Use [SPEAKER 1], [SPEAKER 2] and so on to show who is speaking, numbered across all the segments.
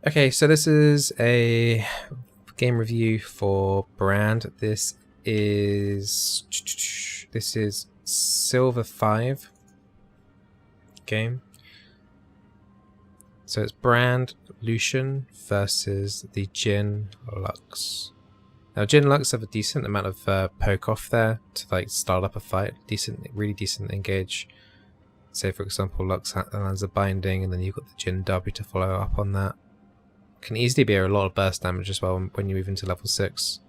[SPEAKER 1] Okay, so this is a game review for Brand. This is Silver 5 game. So it's Brand Lucian versus the Jin Lux. Now Jin Lux have a decent amount of poke off there to like start up a fight. Really decent engage. Say for example Lux lands a binding and then you've got the Jin W to follow up on that. Can easily be a lot of burst damage as well when you move into level 6.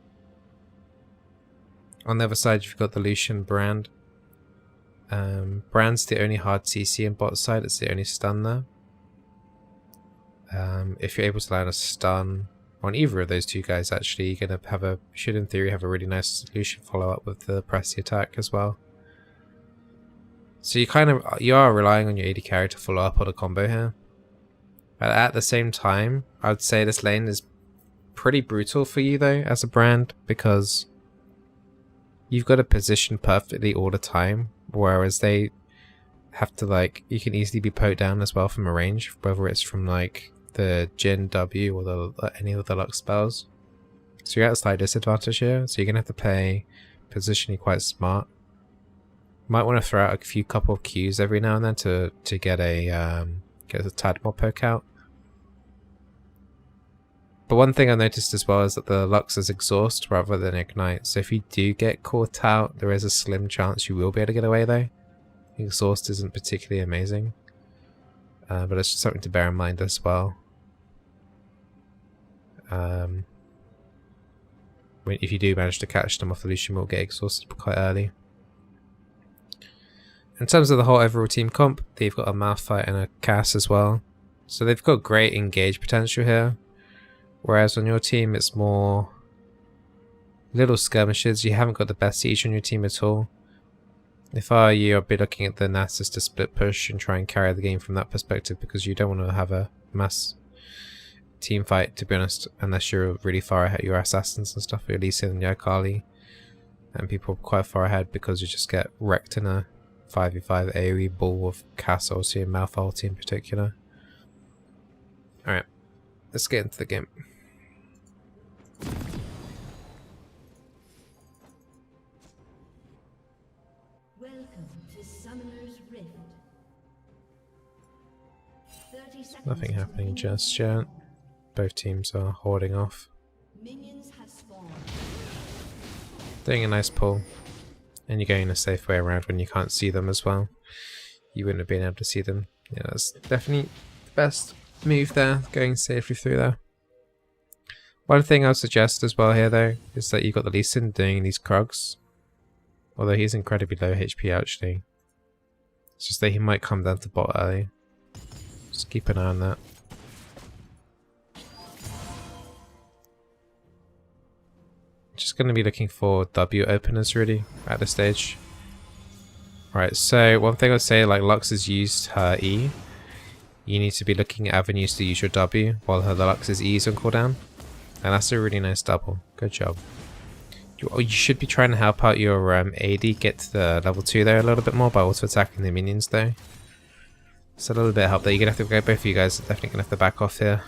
[SPEAKER 1] On the other side you've got the Lucian Brand. Brand's the only hard CC in bot side, it's the only stun there. If you're able to land a stun on either of those two guys, actually you're gonna have should in theory have a really nice Lucian follow up with the pressy attack as well. So you are relying on your AD carry to follow up on a combo here. But at the same time, I would say this lane is pretty brutal for you though as a Brand, because you've got to position perfectly all the time, whereas they have to you can easily be poked down as well from a range, whether it's from like the Jin W or any of the Lux spells. So you're at a slight disadvantage here, so you're going to have to play positionally quite smart. Might want to throw out a couple of Qs every now and then to get a tad more poke out. But one thing I noticed as well is that the Lux is exhaust rather than ignite, so if you do get caught out, there is a slim chance you will be able to get away though. Exhaust isn't particularly amazing, but it's just something to bear in mind as well. If you do manage to catch them off the Lucian, will get exhausted quite early. In terms of the whole overall team comp, they've got a Malphite and a Cass as well. So they've got great engage potential here. Whereas on your team, it's more little skirmishes. You haven't got the best siege on your team at all. If I were you, I'd be looking at the Nasus to split push and try and carry the game from that perspective, because you don't want to have a mass team fight, to be honest, unless you're really far ahead. Your assassins and stuff, your Lee Sin and Yakali, and people quite far ahead, because you just get wrecked in a 5v5 AoE ball of Cass ulti and Malphite ulti in particular. Alright, let's get into the game.
[SPEAKER 2] Welcome to Summoner's Rift. 30 seconds.
[SPEAKER 1] Nothing happening just yet. Both teams are hoarding off.
[SPEAKER 2] Minions have spawned.
[SPEAKER 1] Doing a nice pull. And you're going a safe way around when you can't see them as well. You wouldn't have been able to see them. Yeah, that's definitely the best move there, going safely through there. One thing I would suggest as well here though, is that you've got the Lee Sin doing these Krugs. Although he's incredibly low HP actually. It's just that he might come down to bot early. Just keep an eye on that. Just going to be looking for W openers really at this stage. Right, so one thing I'd say, like Lux has used her E. You need to be looking at avenues to use your W while the Lux's E is on cooldown. And that's a really nice double. Good job. You should be trying to help out your AD get to the level 2 there a little bit more by also attacking the minions though. It's a little bit of help there. You're going to have to go, both of you guys are definitely going to have to back off here.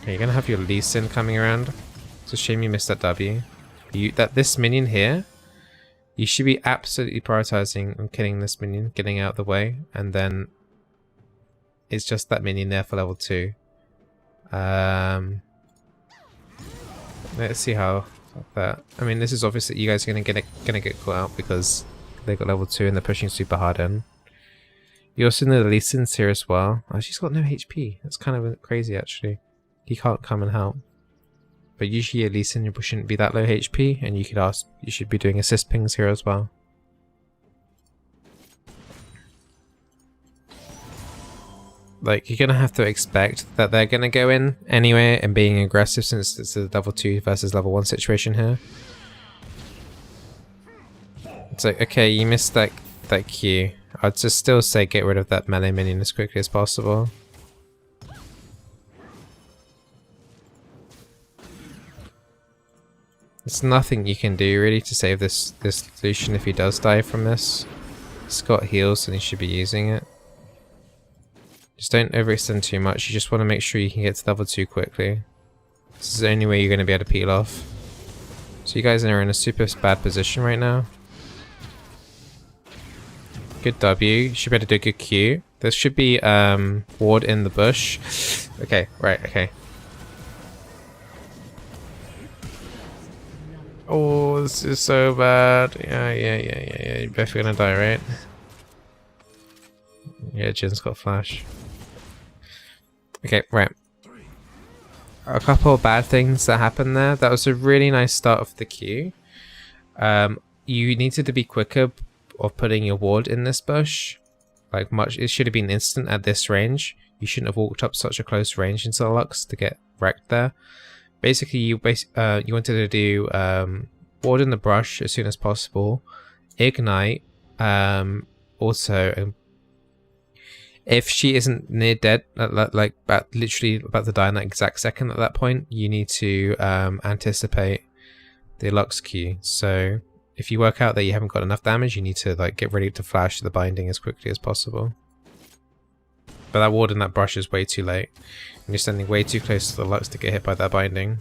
[SPEAKER 1] Okay, you're going to have your Lee Sin coming around. It's a shame you missed that W. This minion here, you should be absolutely prioritizing on killing this minion, getting out of the way, and then it's just that minion there for level 2. Let's see how that. I mean, this is obviously you guys are gonna get caught out because they got level 2 and they're pushing super hard in. You also know the Lee Sin's here as well. Oh, she's got no HP. That's kind of crazy actually. He can't come and help. But usually at least you shouldn't be that low HP, and you should be doing assist pings here as well. Like, you're gonna have to expect that they're gonna go in anyway and being aggressive, since it's a level 2 versus level 1 situation here. It's like, okay, you missed that Q. I'd just still say get rid of that melee minion as quickly as possible. There's nothing you can do really to save this Lucian if he does die from this. He's got heals and he should be using it. Just don't overextend too much. You just want to make sure you can get to level 2 quickly. This is the only way you're going to be able to peel off. So you guys are in a super bad position right now. Good W. You should be able to do a good Q. There should be ward in the bush. Okay, right, okay. Oh, this is so bad. Yeah. You're both gonna die, right? Yeah, Jin's got flash. Okay, right. A couple of bad things that happened there. That was a really nice start of the queue. You needed to be quicker of putting your ward in this bush. Like it should have been instant at this range. You shouldn't have walked up such a close range into the Lux to get wrecked there. Basically, you wanted to do ward in the brush as soon as possible. Ignite. Also, if she isn't near dead, like literally about to die in that exact second at that point, you need to anticipate the Lux Q. So if you work out that you haven't got enough damage, you need to like get ready to flash the binding as quickly as possible. But that ward in that brush is way too late. And you're standing way too close to the Lux to get hit by that binding.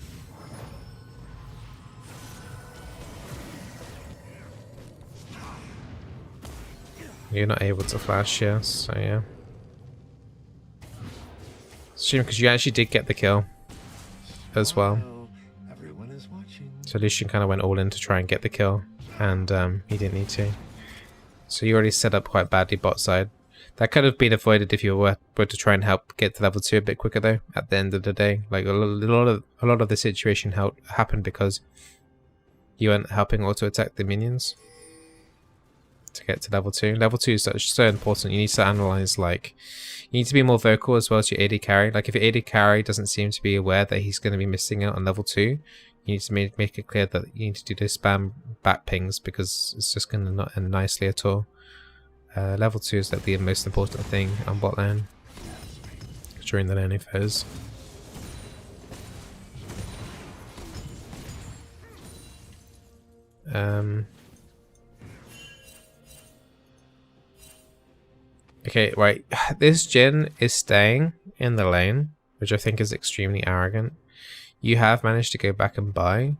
[SPEAKER 1] You're not able to flash, yeah, so yeah. Shame because you actually did get the kill as well. So Lucian kind of went all in to try and get the kill, and he didn't need to. So you already set up quite badly bot side. That could have been avoided if you were to try and help get to level 2 a bit quicker though, at the end of the day. Like a lot of the situation happened because you weren't helping auto attack the minions to get to level 2. Level 2 is so important. You need to analyze, like, you need to be more vocal as well as your AD carry. Like if your AD carry doesn't seem to be aware that he's going to be missing out on level 2, you need to make it clear that you need to do the spam back pings because it's just going to not end nicely at all. Level 2 is like the most important thing on bot lane during the laning phase. Okay, right. This Jhin is staying in the lane, which I think is extremely arrogant. You have managed to go back and buy.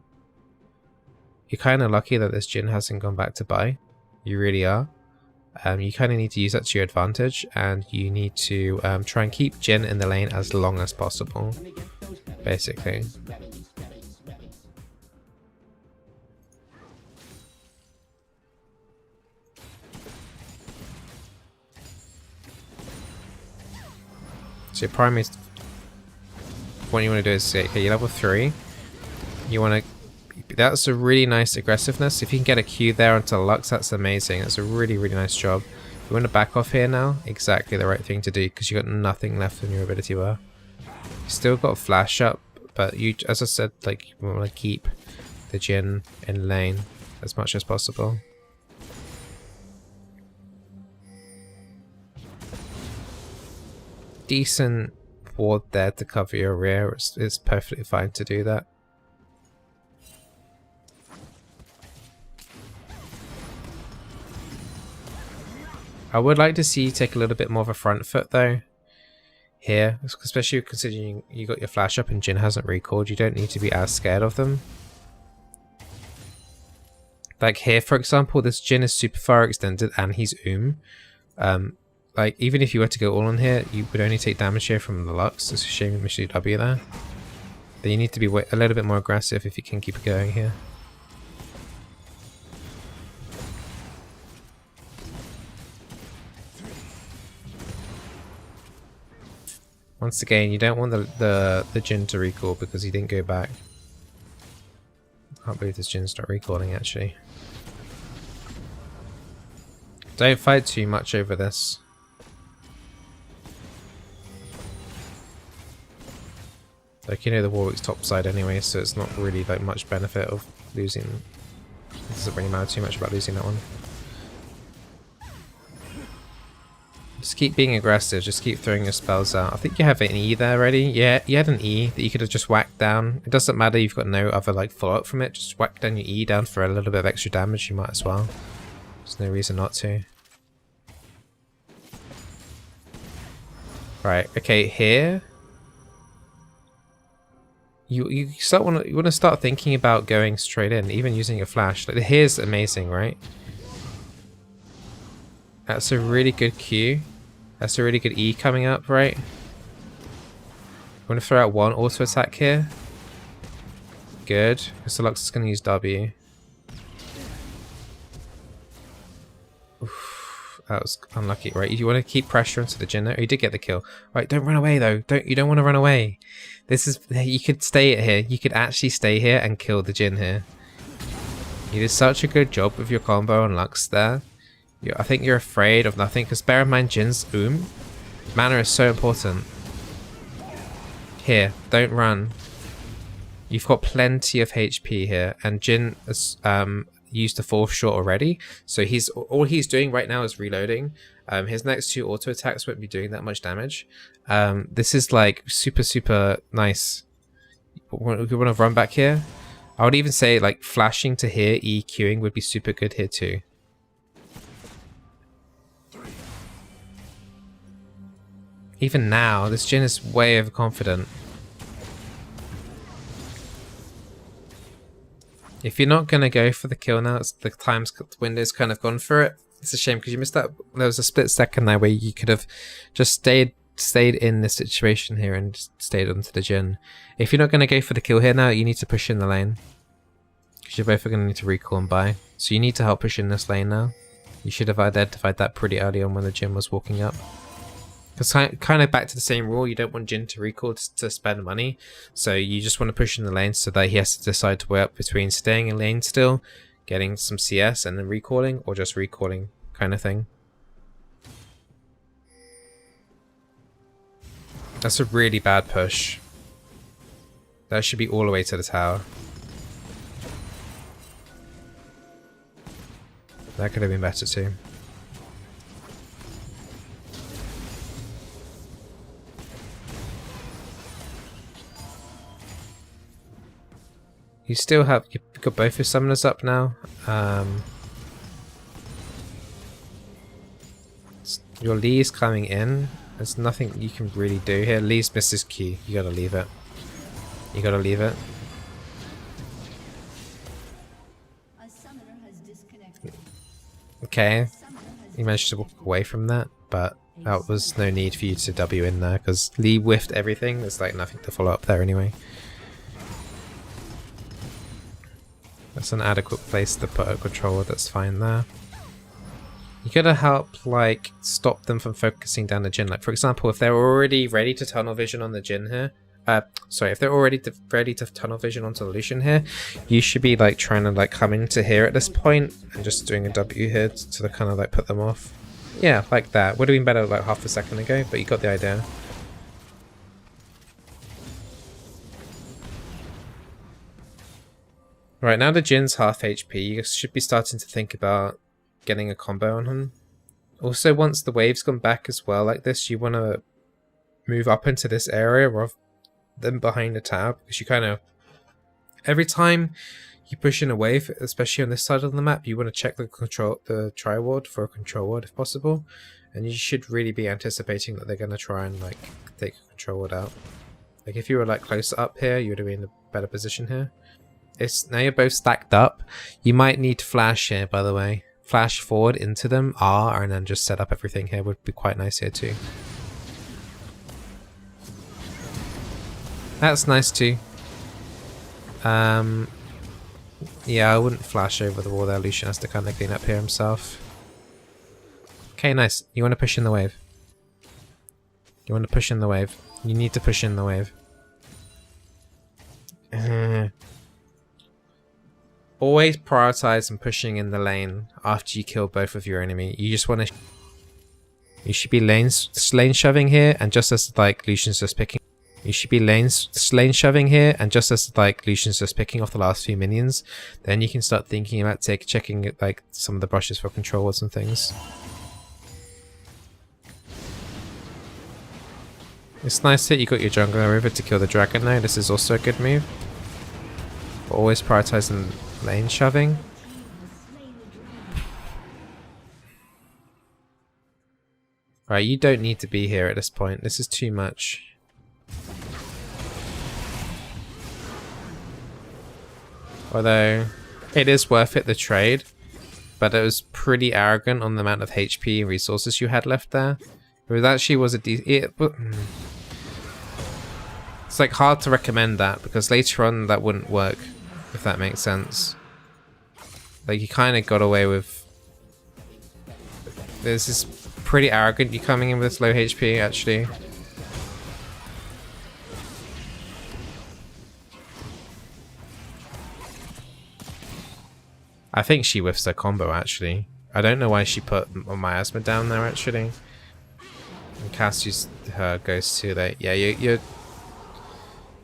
[SPEAKER 1] You're kind of lucky that this Jhin hasn't gone back to buy. You really are. You kind of need to use that to your advantage, and you need to try and keep Jhin in the lane as long as possible, basically. So your primary, what you want to do is say, okay, you're level 3. You want to, that's a really nice aggressiveness. If you can get a Q there onto Lux, that's amazing. That's a really, really nice job. You want to back off here now, exactly the right thing to do because you got nothing left in your ability bar. You still got flash up, but you, as I said, like you want to keep the Jhin in lane as much as possible. Decent ward there to cover your rear. It's perfectly fine to do that. I would like to see you take a little bit more of a front foot though here, especially considering you got your flash up and Jhin hasn't recalled. You don't need to be as scared of them. Like here, for example, this Jhin is super far extended and he's like, even if you were to go all on here, you would only take damage here from the Lux. It's a shame you missed your W there. Then you need to be a little bit more aggressive if you can keep it going here. Once again, you don't want the Jhin to recall because he didn't go back. I can't believe this Jin's not recalling actually. Don't fight too much over this. Like, you know, the Warwick's topside anyway, so it's not really like much benefit of losing. It doesn't really matter too much about losing that one. Just keep being aggressive, just keep throwing your spells out. I think you have an E there already. Yeah, you had an E that you could have just whacked down. It doesn't matter, you've got no other like follow-up from it. Just whack down your E down for a little bit of extra damage, you might as well. There's no reason not to. Right, okay, here. You want to start thinking about going straight in, even using a flash. Like here's amazing, right? That's a really good Q. That's a really good E coming up, right? I'm gonna throw out one auto attack here. Good. Because the Lux is gonna use W. Oof, that was unlucky, right? You want to keep pressure onto the Jin there. Oh, you did get the kill. Right, don't run away though. You don't want to run away. This is, you could stay here. You could actually stay here and kill the Jin here. You did such a good job with your combo on Lux there. I think you're afraid of nothing, because bear in mind Jin's mana is so important. Here, don't run. You've got plenty of HP here, and Jin has used the 4th shot already, so all he's doing right now is reloading. His next 2 auto attacks won't be doing that much damage. This is like super nice. You want to run back here? I would even say like flashing to here, EQing would be super good here too. Even now, this Jin is way overconfident. If you're not going to go for the kill now, the window's kind of gone for it. It's a shame because you missed that. There was a split second there where you could have just stayed in this situation here and just stayed onto the Jin. If you're not going to go for the kill here now, you need to push in the lane. Because you're both going to need to recall and buy. So you need to help push in this lane now. You should have identified that pretty early on when the Jin was walking up. Because kind of back to the same rule, you don't want Jin to recall to spend money, so you just want to push in the lane so that he has to decide to weigh up between staying in lane still, getting some CS and then recalling, or just recalling kind of thing. That's a really bad push. That should be all the way to the tower. That could have been better too. You still have, you've got both your summoners up now. Your Lee's coming in. There's nothing you can really do here. Lee's missed his Q. You gotta leave it. You gotta leave it. Okay. You managed to walk away from that, but that was no need for you to W in there because Lee whiffed everything. There's like nothing to follow up there anyway. That's an adequate place to put a controller, that's fine there. You gotta help, like, stop them from focusing down the Jin. Like, for example, if they're already ready to tunnel vision on the Jin here, if they're already ready to tunnel vision onto the Lucian here, you should be, like, trying to, like, come into here at this point and just doing a W here to kind of, like, put them off. Yeah, like that. Would have been better, like, half a second ago, but you got the idea. Right, now the Jin's half HP, you should be starting to think about getting a combo on him. Also, once the wave's gone back as well like this, you want to move up into this area rather than behind the tab, because you kind of... Every time you push in a wave, especially on this side of the map, you want to check the tri-ward for a control ward if possible, and you should really be anticipating that they're going to try and like take a control ward out. Like if you were like closer up here, you would have been in a better position here. Now you're both stacked up. You might need to flash here, by the way. Flash forward into them, R, and then just set up everything here would be quite nice here too. That's nice too. Yeah, I wouldn't flash over the wall there. Lucian has to kind of clean up here himself. Okay, nice. You want to push in the wave. You want to push in the wave. You need to push in the wave. Always prioritize and pushing in the lane after you kill both of your enemy. You just want to... You should be lane shoving here, and just as like Lucian's just picking... You should be lane shoving here, and just as like Lucian's just picking off the last few minions, then you can start thinking about checking like some of the brushes for control wards and things. It's nice that you got your jungler over to kill the dragon now. This is also a good move. But always prioritizing lane shoving. Right, you don't need to be here at this point. This is too much. Although, it is worth it, the trade. But it was pretty arrogant on the amount of HP and resources you had left there. It actually was a it's like hard to recommend that, because later on that wouldn't work, if that makes sense. Like, you kind of got away with... This is pretty arrogant, you coming in with this low HP, actually. I think she whiffs her combo, actually. I don't know why she put Miasma down there, actually. And Cass used her Ghost too late. Yeah, you're...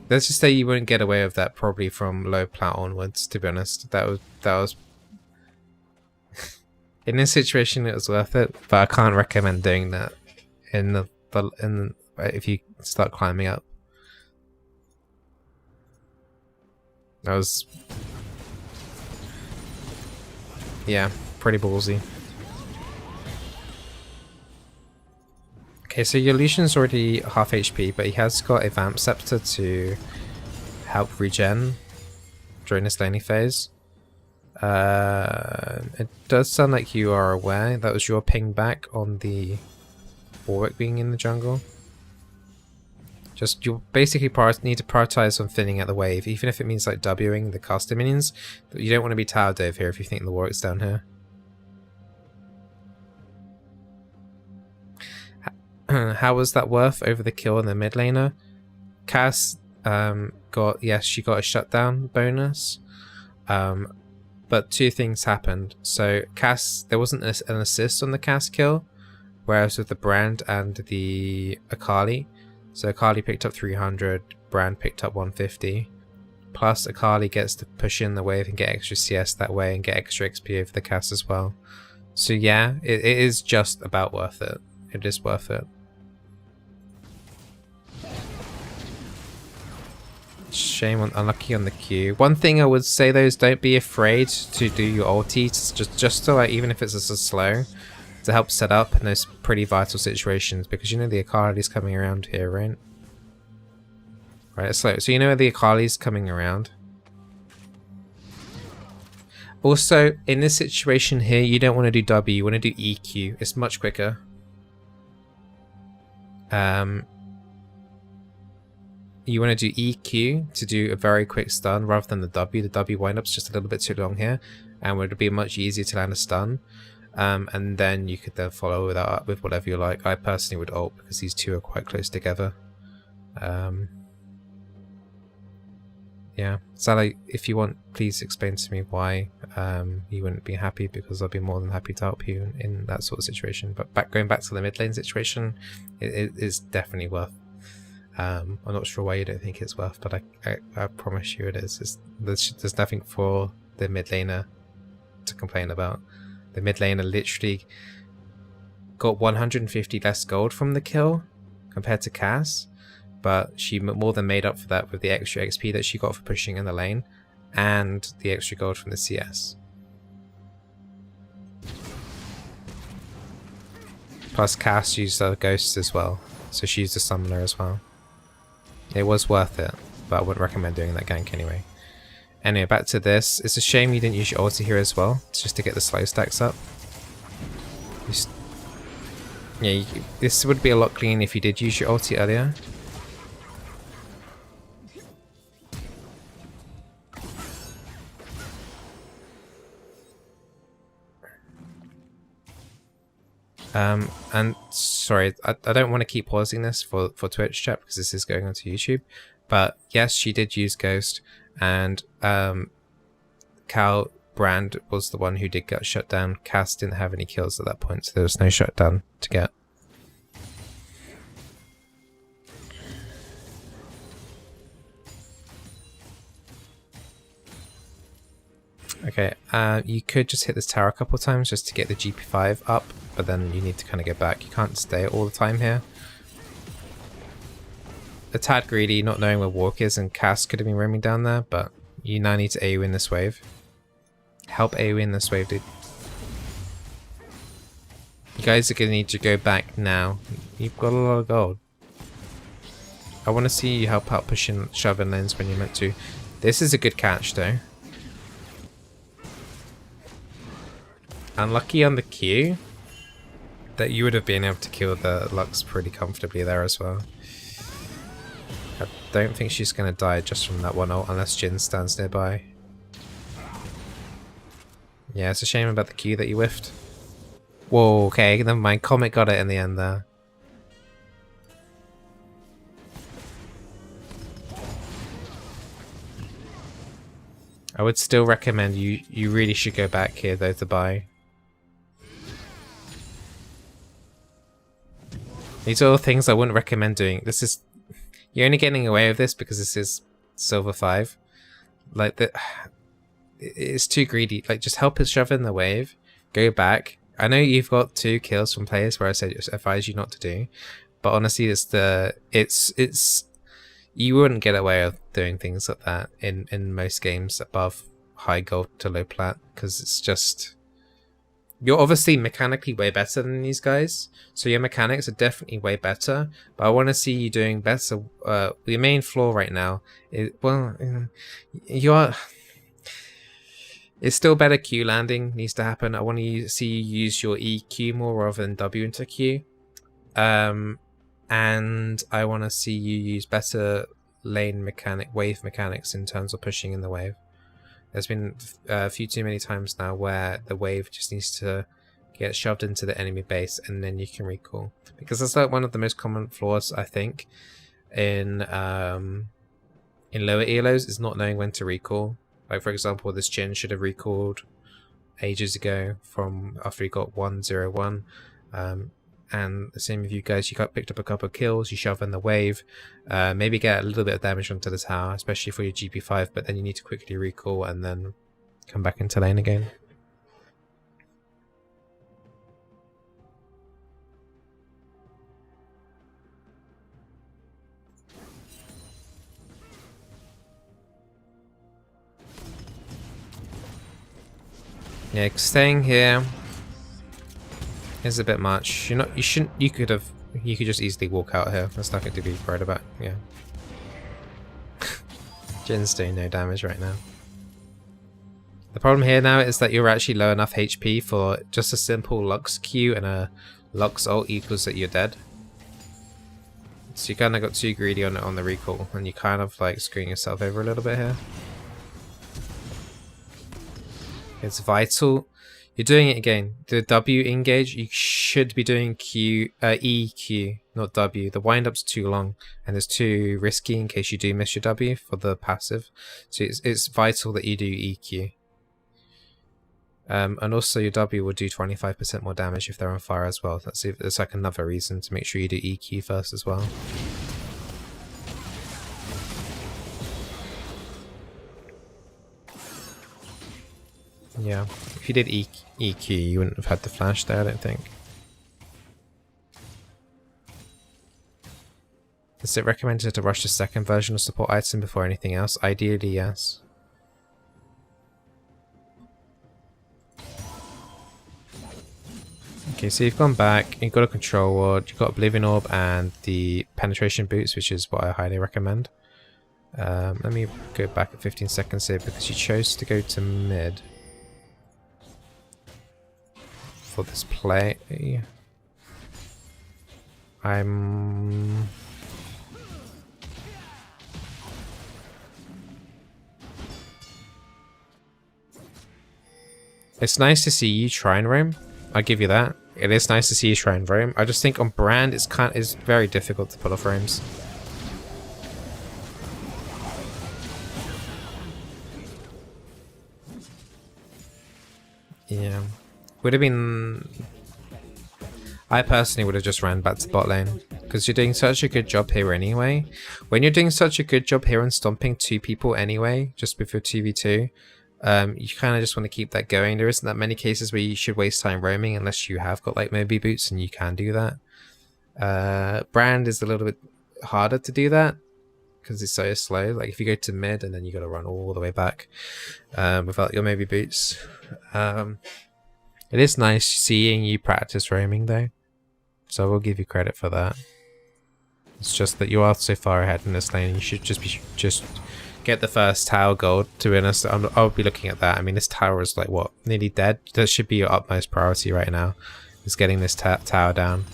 [SPEAKER 1] Let's just say you wouldn't get away with that probably from low plat onwards, to be honest. That was... In this situation, it was worth it, but I can't recommend doing that if you start climbing up. That was... Yeah, pretty ballsy. Okay, so your Lucian's already half HP, but he has got a Vamp Scepter to help regen during this laning phase. It does sound like you are aware that was your ping back on the Warwick being in the jungle. Just, you basically need to prioritize on thinning out the wave, even if it means like Wing the caster minions. You don't want to be towered over here if you think the Warwick's down here. How was that worth over the kill in the mid laner? Cass she got a shutdown bonus. But two things happened. So Cass, there wasn't an assist on the Cass kill, whereas with the Brand and the Akali. So Akali picked up 300, Brand picked up 150. Plus Akali gets to push in the wave and get extra CS that way and get extra XP over the Cass as well. So yeah, it is just about worth it. It is worth it. Shame on unlucky on the Q. One thing I would say though is don't be afraid to do your ulti, just to like, even if it's just a slow, to help set up in those pretty vital situations, because you know the Akali's coming around here, right? Right, slow. So you know the Akali's coming around. Also, in this situation here, you don't want to do W, you want to do EQ. It's much quicker. You want to do EQ to do a very quick stun rather than the W. The W wind-up's just a little bit too long here, and would be much easier to land a stun. And then you could then follow that up with whatever you like. I personally would ult because these two are quite close together. Yeah, Sally, if you want, please explain to me why you wouldn't be happy, because I'll be more than happy to help you in that sort of situation. But going back to the mid lane situation, it is definitely worth. I'm not sure why you don't think it's worth, but I promise you it is. There's nothing for the mid laner to complain about. The mid laner literally got 150 less gold from the kill compared to Cass, but she more than made up for that with the extra XP that she got for pushing in the lane and the extra gold from the CS. Plus Cass used her ghosts as well, so she used a summoner as well. It was worth it, but I wouldn't recommend doing that gank anyway. Anyway, back to this. It's a shame you didn't use your ulti here as well, just to get the slow stacks up. This would be a lot cleaner if you did use your ulti earlier. And sorry, I don't want to keep pausing this for Twitch chat because this is going onto YouTube. But yes, she did use Ghost, and Cal Brand was the one who did get shut down. Cass didn't have any kills at that point, so there was no shutdown to get. Okay, you could just hit this tower a couple of times just to get the GP5 up, but then you need to kind of get back. You can't stay all the time here. A tad greedy, not knowing where Walk is, and Cass could have been roaming down there, but you now need to AoE in this wave. Help AoE in this wave, dude. You guys are going to need to go back now. You've got a lot of gold. I want to see you help out pushing, shoving lanes when you're meant to. This is a good catch though. Unlucky on the Q. That you would have been able to kill the Lux pretty comfortably there as well. I don't think she's going to die just from that one ult unless Jhin stands nearby. Yeah, it's a shame about the Q that you whiffed. Whoa, okay, never mind. Comet got it in the end there. I would still recommend you really should go back here though to buy. These are all things I wouldn't recommend doing. This is, you're only getting away with this because this is Silver 5. Like, it's too greedy. Like, just help us shove in the wave. Go back. I know you've got 2 kills from players where I said advise you not to do, but honestly, it's you wouldn't get away with doing things like that in most games above high gold to low plat, because it's just, you're obviously mechanically way better than these guys, so your mechanics are definitely way better, but I want to see you doing better. Your main flaw right now is, well, you are, it's still better. Q landing needs to happen. I want to see you use your EQ more rather than W into Q. And I want to see you use better wave mechanics in terms of pushing in the wave. There's been a few too many times now where the wave just needs to get shoved into the enemy base and then you can recall. Because that's like one of the most common flaws, I think, in lower elos, is not knowing when to recall. Like, for example, this Jhin should have recalled ages ago from after he got 1-0-1. And the same with you guys, you got picked up a couple of kills, you shove in the wave, maybe get a little bit of damage onto the tower, especially for your GP5, but then you need to quickly recall and then come back into lane again. Yeah, staying here is a bit much. You could just easily walk out here. There's nothing to be worried about. Yeah. Jin's doing no damage right now. The problem here now is that you're actually low enough HP for just a simple Lux Q and a Lux ult equals that you're dead. So you kind of got too greedy on the recall, and you kind of like screwing yourself over a little bit here. It's vital. You're doing it again. The W engage, you should be doing EQ, not W. The wind-up's too long, and it's too risky in case you do miss your W for the passive. So it's vital that you do EQ. And also your W will do 25% more damage if they're on fire as well. That's like another reason to make sure you do EQ first as well. Yeah, if you did EQ, you wouldn't have had the flash there, I don't think. Is it recommended to rush the second version of support item before anything else? Ideally, yes. Okay, so you've gone back, you've got a control ward, you've got Oblivion Orb and the penetration boots, which is what I highly recommend. Let me go back at 15 seconds here because you chose to go to mid for this play. It's nice to see you try and roam. I'll give you that. It is nice to see you try and roam. I just think on brand it's very difficult to pull off roams. Yeah. Would have been... I personally would have just ran back to bot lane, because you're doing such a good job here anyway. When you're doing such a good job here and stomping 2 people anyway, just with your 2v2, you kind of just want to keep that going. There isn't that many cases where you should waste time roaming unless you have got like Moby boots, and you can do that. Brand is a little bit harder to do that because it's so slow. Like if you go to mid and then you got to run all the way back without your Moby boots. It is nice seeing you practice roaming though, so I will give you credit for that. It's just that you are so far ahead in this lane. You should just get the first tower gold. To be honest, I'll be looking at that. I mean, this tower is like what, nearly dead. That should be your utmost priority right now. Is getting this tower down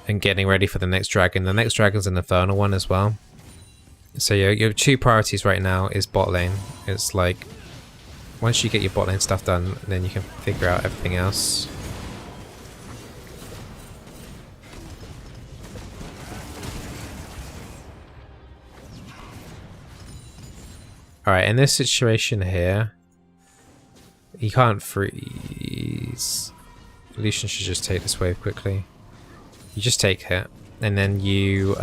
[SPEAKER 1] and getting ready for the next dragon. The next dragon's an infernal one as well. So your two priorities right now is bot lane. It's like once you get your bot lane stuff done, then you can figure out everything else. Alright, in this situation here, you can't freeze. Lucian should just take this wave quickly. You just take hit, and then you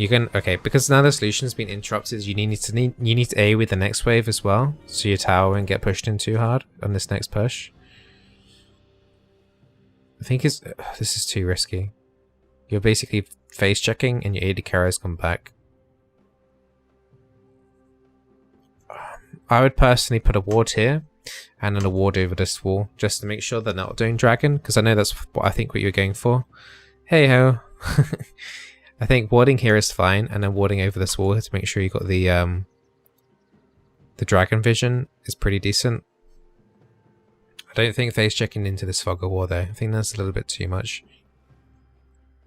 [SPEAKER 1] can, okay, because now the solution's been interrupted, you need to A with the next wave as well, so your tower won't get pushed in too hard on this next push. I think this is too risky. You're basically phase checking and your AD carrier's come back. I would personally put a ward here and then a ward over this wall just to make sure they're not doing dragon, because I know that's what I think what you're going for. Hey ho. I think warding here is fine, and then warding over this wall to make sure you got the dragon vision is pretty decent. I don't think phase checking into this fog of war though. I think that's a little bit too much.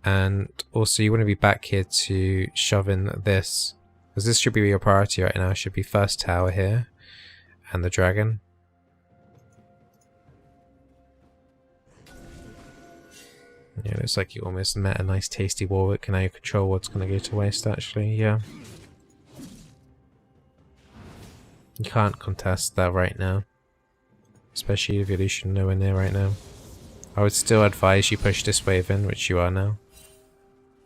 [SPEAKER 1] And also you want to be back here to shove in this, because this should be your priority right now. It should be first tower here and the dragon. Yeah, looks like you almost met a nice tasty Warwick, and now your control ward's going to go to waste actually, yeah. You can't contest that right now, especially with Lucian nowhere near right now. I would still advise you push this wave in, which you are now.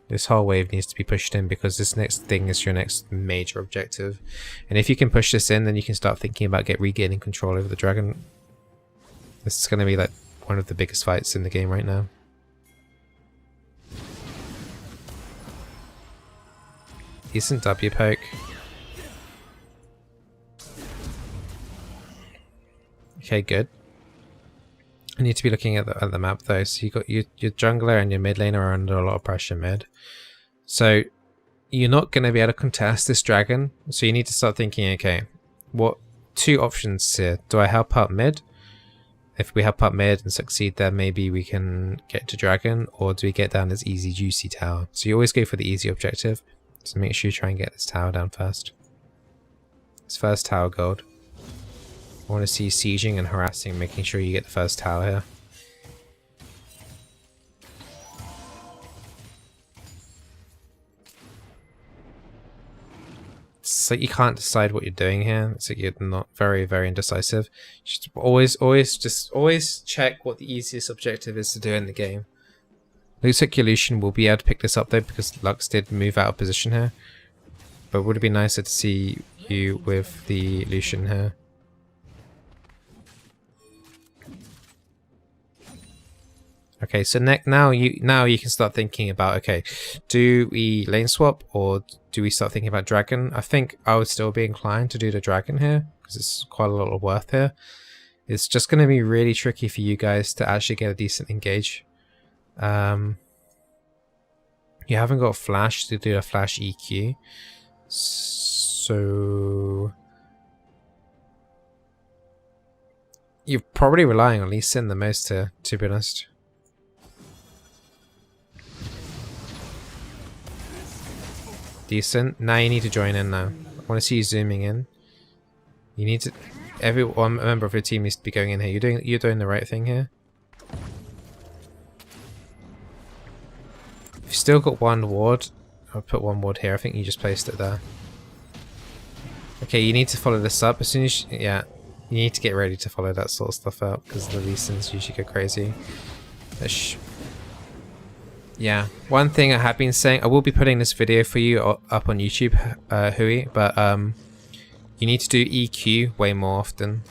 [SPEAKER 1] This whole wave needs to be pushed in because this next thing is your next major objective. And if you can push this in, then you can start thinking about regaining control over the dragon. This is going to be like one of the biggest fights in the game right now. Decent W poke. Okay, good. I need to be looking at the map though. So you got your jungler and your mid laner are under a lot of pressure mid. So you're not going to be able to contest this dragon. So you need to start thinking, okay, what two options here? Do I help out mid? If we help out mid and succeed there, maybe we can get to dragon, or do we get down this easy juicy tower? So you always go for the easy objective. So make sure you try and get this tower down first. This first tower gold. I want to see you sieging and harassing, making sure you get the first tower here. It's like you can't decide what you're doing here. It's like you're not very indecisive. Just always check what the easiest objective is to do in the game. Looks like your Lucian will be able to pick this up though, because Lux did move out of position here. But would it be nicer to see you with the Lucian here? Okay, so now you can start thinking about, okay, do we lane swap or do we start thinking about dragon? I think I would still be inclined to do the dragon here because it's quite a lot of worth here. It's just going to be really tricky for you guys to actually get a decent engage. You haven't got flash to do a flash EQ, so you're probably relying on Lee Sin the most here, to be honest. Decent. Now you need to join in now. I want to see you zooming in. You need to. Every one member of your team needs to be going in here. You're doing the right thing here. You've still got one ward. I'll put one ward here. I think you just placed it there. Okay, you need to follow this up as soon as you need to get ready to follow that sort of stuff out because the reasons usually go crazy. Yeah, one thing I have been saying, I will be putting this video for you up on YouTube, Hui, but you need to do EQ way more often.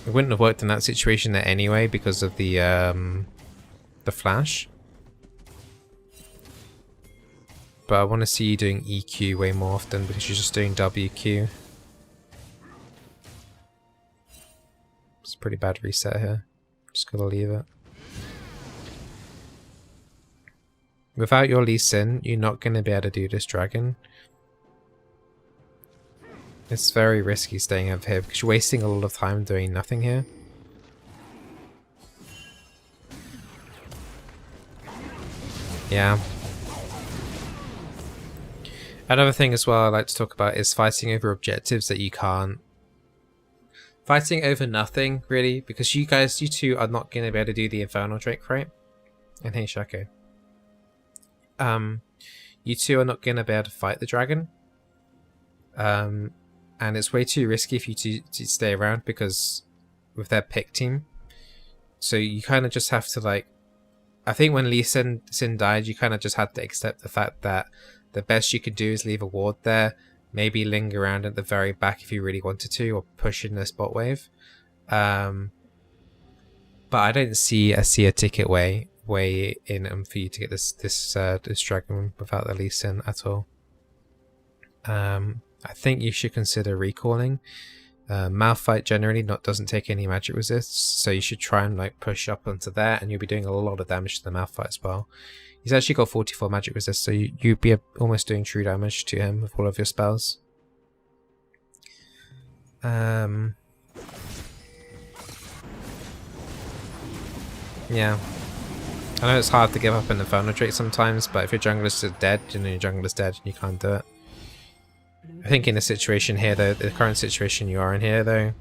[SPEAKER 1] It wouldn't have worked in that situation there anyway because of the flash. But I want to see you doing EQ way more often because you're just doing WQ. pretty bad reset here. Just gotta leave it. Without your Lee Sin, you're not gonna be able to do this dragon. It's very risky staying over here because you're wasting a lot of time doing nothing here. Yeah. Another thing as well I like to talk about is fighting over objectives that you can't. Fighting over nothing, really, because you two are not going to be able to do the Infernal Drake, right? And hey, Shako. You two are not going to be able to fight the dragon. And it's way too risky for you to stay around because with their pick team. So you kind of just have to like, I think when Lee Sin died, you kind of just had to accept the fact that the best you could do is leave a ward there, maybe linger around at the very back if you really wanted to, or push in the spot wave. But I don't see a ticket way in for you to get this dragon without the Lee Sin at all. I think you should consider recalling. Malphite generally doesn't take any magic resists, so you should try and like push up onto there, and you'll be doing a lot of damage to the Malphite as well. He's actually got 44 magic resist, so you'd be almost doing true damage to him with all of your spells. Yeah. I know it's hard to give up an Infernal Drake sometimes, but if your jungler's dead, you know your jungler's dead and you can't do it. I think in the situation here though, the current situation you are in here though,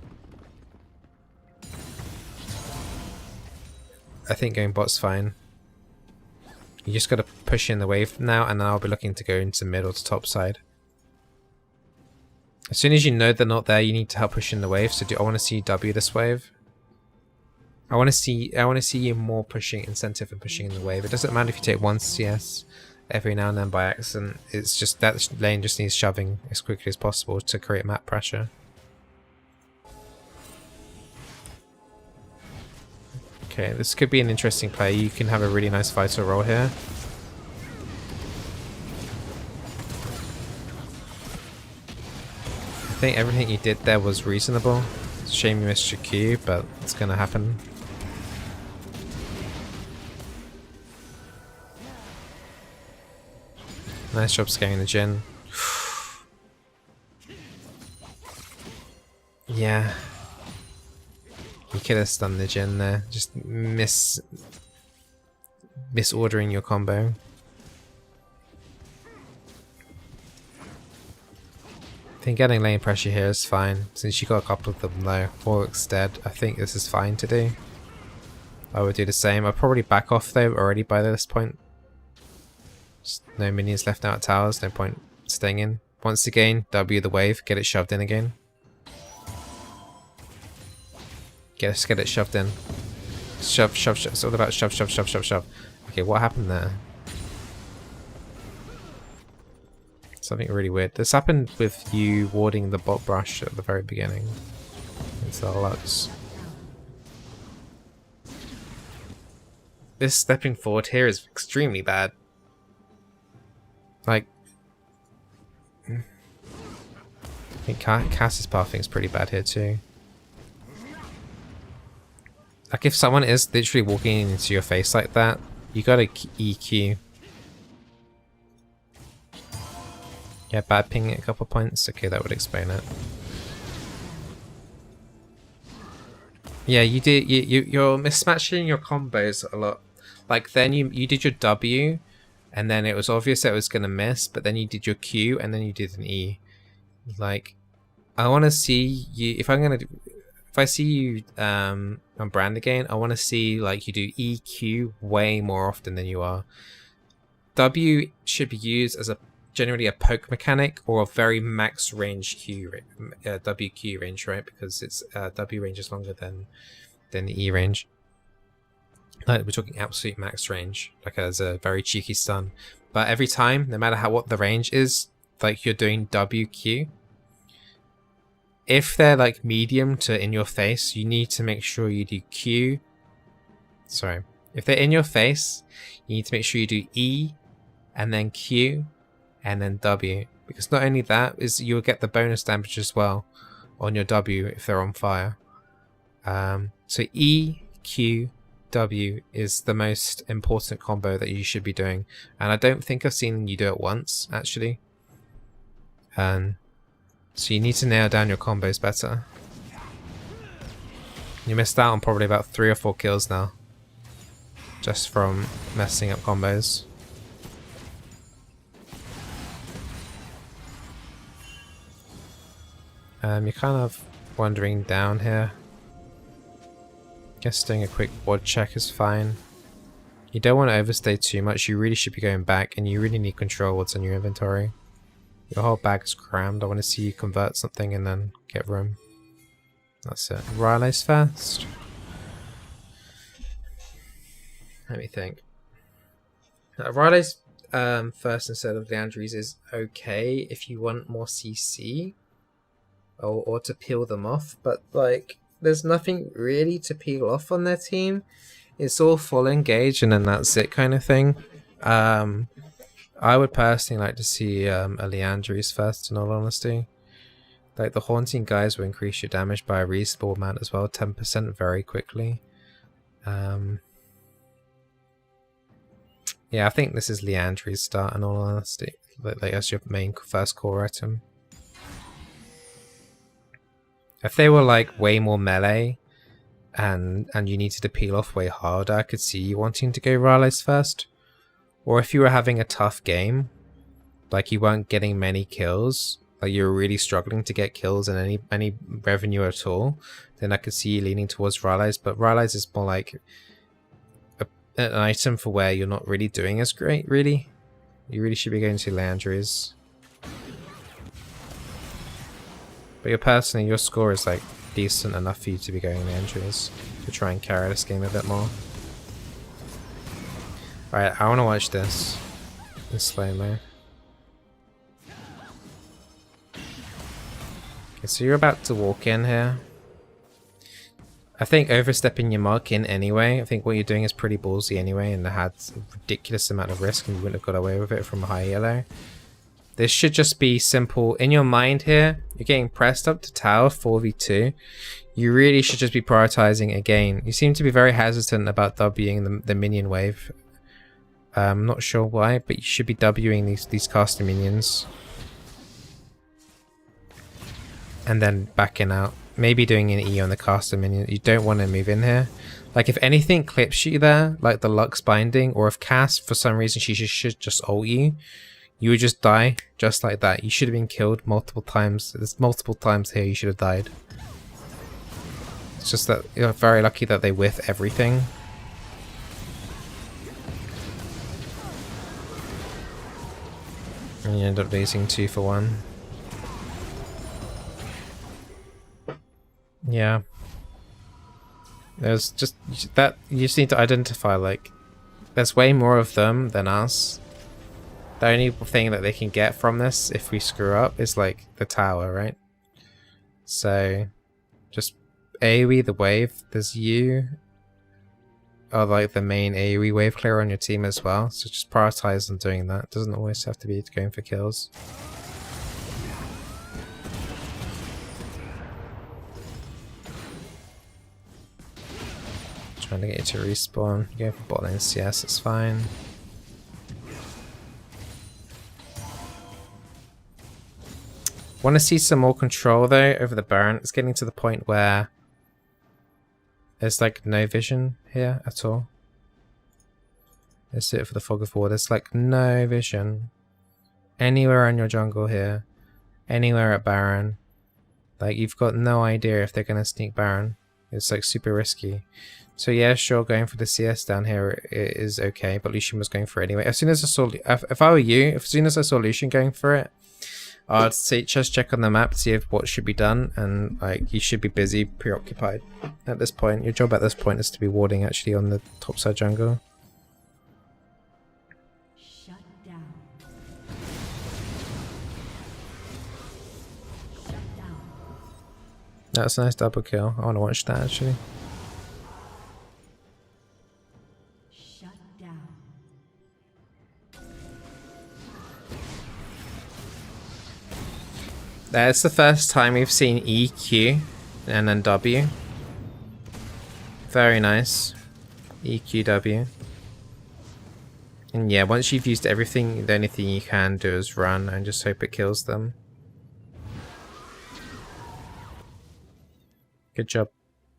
[SPEAKER 1] I think going bot's fine. You just gotta push in the wave now, and then I'll be looking to go into mid or to top side. As soon as you know they're not there, you need to help push in the wave. So I want to see you W this wave. I want to see you more pushing incentive and pushing in the wave. It doesn't matter if you take one CS every now and then by accident. It's just that lane just needs shoving as quickly as possible to create map pressure. Okay, this could be an interesting play. You can have a really nice vital role here. I think everything you did there was reasonable. It's a shame you missed your Q, but it's gonna happen. Nice job scaring the Jhin. Yeah. You could have stunned the Jhin there. Just misordering your combo. I think getting lane pressure here is fine. Since you got a couple of them though. Warwick's dead. I think this is fine to do. I would do the same. I'd probably back off though already by this point. Just no minions left out towers, no point staying in. Once again, W the wave, get it shoved in again. Just get it shoved in. Shove, shove, shove. It's all about shove, shove, shove, shove, shove. Okay, what happened there? Something really weird. This happened with you warding the bot brush at the very beginning. It's the Lux. This stepping forward here is extremely bad. Like, I think Cass's pathing is pretty bad here too. Like if someone is literally walking into your face like that, you gotta EQ. Yeah, bad ping at a couple points. Okay, that would explain it. Yeah, you did. You're mismatching your combos a lot. Like then you did your W. And then it was obvious that it was going to miss, but then you did your Q, and then you did an E. Like, I want to see you, if I see you on brand again, I want to see like you do EQ way more often than you are. W should be used as generally a poke mechanic or a very max range WQ range, right? Because it's W range is longer than the E range. Like we're talking absolute max range, like as a very cheeky stun. But every time, no matter what the range is, like you're doing WQ. If they're like medium to in your face, you need to make sure you do Q. Sorry. If they're in your face, you need to make sure you do E, and then Q, and then W. Because not only that, is you'll get the bonus damage as well on your W if they're on fire. So E, Q, W is the most important combo that you should be doing, and I don't think I've seen you do it once actually. So you need to nail down your combos better. You missed out on probably about 3 or 4 kills now, just from messing up combos. You're kind of wandering down here. Guess doing a quick ward check is fine. You don't want to overstay too much. You really should be going back, and you really need control what's in your inventory. Your whole bag is crammed. I want to see you convert something and then get room. That's it. Riley's first. Let me think. Riley's first instead of Leandry's is okay if you want more CC or to peel them off, but like there's nothing really to peel off on their team. It's all full engage and then that's it kind of thing. I would personally like to see a Leandry's first, in all honesty. Like the Haunting guys will increase your damage by a reasonable amount as well, 10% very quickly. Yeah, I think this is Leandry's start, in all honesty. Like as your main first core item. If they were like way more melee and you needed to peel off way harder, I could see you wanting to go Raleigh first. Or if you were having a tough game, like you weren't getting many kills, like you were really struggling to get kills and any revenue at all, then I could see you leaning towards Raleigh's. But Raleigh's is more like an item for where you're not really doing as great, really. You really should be going to Leandry's. But your score is like decent enough for you to be going Leandry's to try and carry this game a bit more. Alright, I want to watch this in slow-mo. Okay, so you're about to walk in here. I think overstepping your mark in anyway, I think what you're doing is pretty ballsy anyway, and it had a ridiculous amount of risk and you wouldn't have got away with it from a high yellow. This should just be simple. In your mind here, you're getting pressed up to tower 4v2. You really should just be prioritizing again. You seem to be very hesitant about Wing the minion wave. I'm not sure why, but you should be Wing these caster minions. And then backing out. Maybe doing an E on the caster minion. You don't want to move in here. Like if anything clips you there, like the Lux binding, or if Cass for some reason she should just ult you, you would just die just like that. You should have been killed multiple times. There's multiple times here you should have died. It's just that you're very lucky that they whiff everything. And you end up losing 2 for 1. Yeah. There's just that you just need to identify, like, there's way more of them than us. The only thing that they can get from this, if we screw up, is like the tower, right? So just AoE the wave. There's you are like the main AoE wave clearer on your team as well. So just prioritize on doing that. It doesn't always have to be going for kills. Trying to get you to respawn. You're going for bot lane CS, it's fine. Want to see some more control though over the Baron. It's getting to the point where there's like no vision here at all. Let's do it for the Fog of War. There's like no vision anywhere in your jungle here, anywhere at Baron. Like you've got no idea if they're gonna sneak Baron. It's like super risky. So yeah, sure, going for the CS down here is okay, but Lucian was going for it anyway. As soon as I saw, if I were you, as soon as I saw Lucian going for it, I'd say just check on the map, see if what should be done, and like you should be busy, preoccupied at this point. Your job at this point is to be warding actually on the topside jungle.
[SPEAKER 2] Shut down. Shut down.
[SPEAKER 1] That's a nice double kill. I want to watch that actually.
[SPEAKER 2] Shut down.
[SPEAKER 1] That's the first time we've seen EQ and then W. Very nice. EQW. And yeah, once you've used everything, the only thing you can do is run and just hope it kills them. Good job.